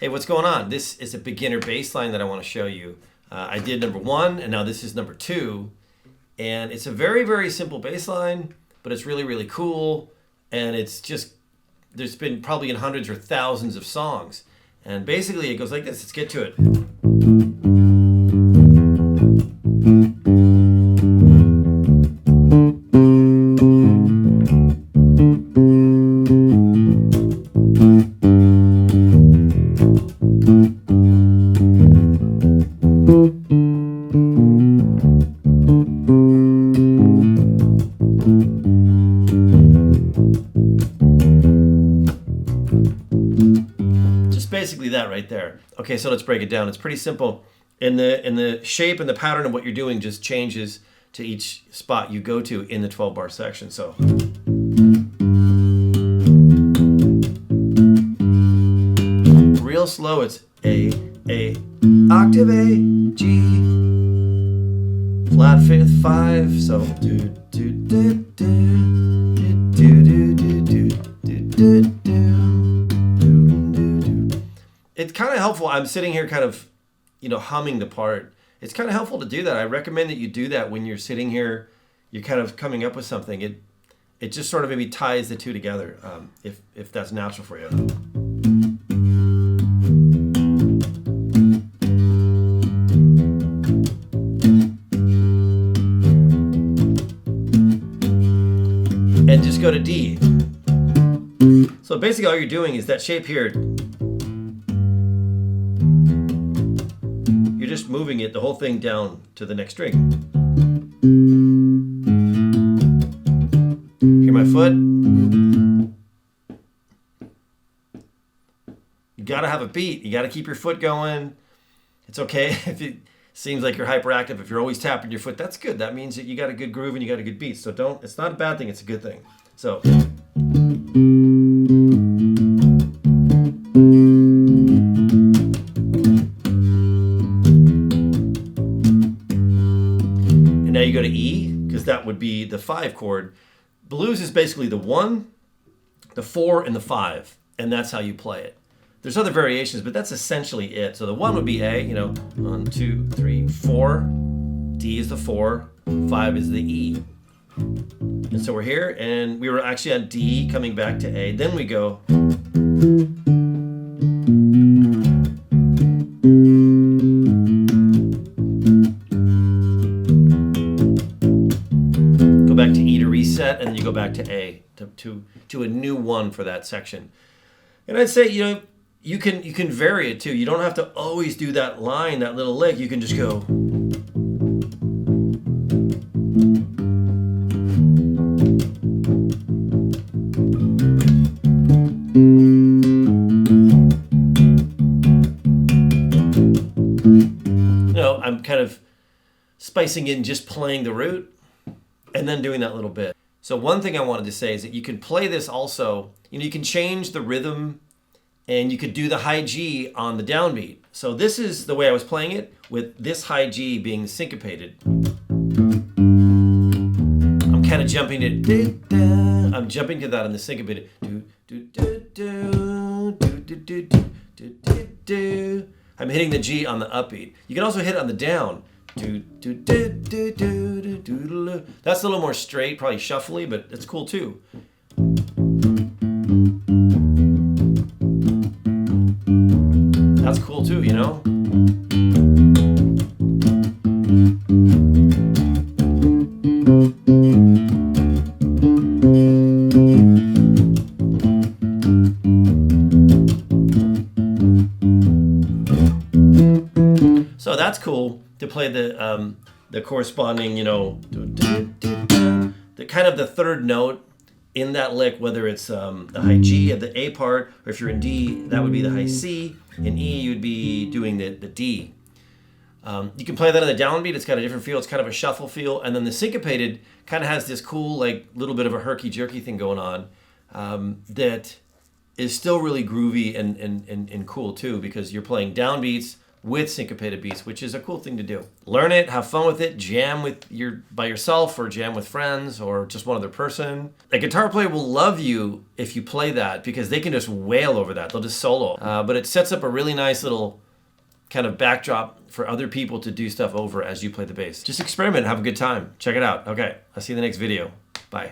Hey, what's going on? This is a beginner bass line that I want to show you. I did number 1, and now this is number 2. And it's a very, very simple bass line, but it's really, really cool. And it's just, there's been probably in hundreds or thousands of songs. And basically it goes like this. Let's get to it. Basically that right there. Okay, so let's break it down. It's pretty simple. And the shape and the pattern of what you're doing just changes to each spot you go to in the 12-bar section. So real slow, it's A, octave A, G, flat 5th, 5. So do do do do do do do do do do. It's kind of helpful. I'm sitting here kind of, humming the part. It's kind of helpful to do that. I recommend that you do that when you're sitting here, you're kind of coming up with something. It just sort of maybe ties the two together, if that's natural for you. And just go to D. So basically all you're doing is that shape here. You're just moving it, the whole thing down to the next string. Hear my foot? You gotta have a beat. You gotta keep your foot going. It's okay if it seems like you're hyperactive. If you're always tapping your foot, that's good. That means that you got a good groove and you got a good beat. So it's not a bad thing, it's a good thing. So. Now you go to E, because that would be the 5 chord. Blues is basically the 1, the 4, and the 5, and that's how you play it. There's other variations, but that's essentially it. So the 1 would be A, 1, 2, 3, 4. D is the 4, 5 is the E. And so we're here, and we were actually on D, coming back to A. Then we go. Back to E to reset, and then you go back to A to a new 1 for that section. And I'd say you can vary it too. You don't have to always do that line, that little lick. You can just go. I'm kind of spicing in just playing the root. And then doing that little bit. So one thing I wanted to say is that you can play this also, you can change the rhythm and you could do the high G on the downbeat. So this is the way I was playing it, with this high G being syncopated. I'm kind of jumping to, I'm jumping to that on the syncopated. I'm hitting the G on the upbeat. You can also hit it on the down. That's a little more straight, probably shuffly, but it's cool too. That's cool too, So that's cool to play the corresponding, the kind of the third note in that lick, whether it's the high G at the A part, or if you're in D, that would be the high C. In E, you'd be doing the D. You can play that on the downbeat. It's got a different feel. It's kind of a shuffle feel. And then the syncopated kind of has this cool, little bit of a herky-jerky thing going on that is still really groovy and cool too, because you're playing downbeats with syncopated beats, which is a cool thing to do. Learn it, have fun with it, jam by yourself or jam with friends or just one other person. A guitar player will love you if you play that because they can just wail over that. They'll just solo. But it sets up a really nice little kind of backdrop for other people to do stuff over as you play the bass. Just experiment and have a good time. Check it out. Okay, I'll see you in the next video. Bye.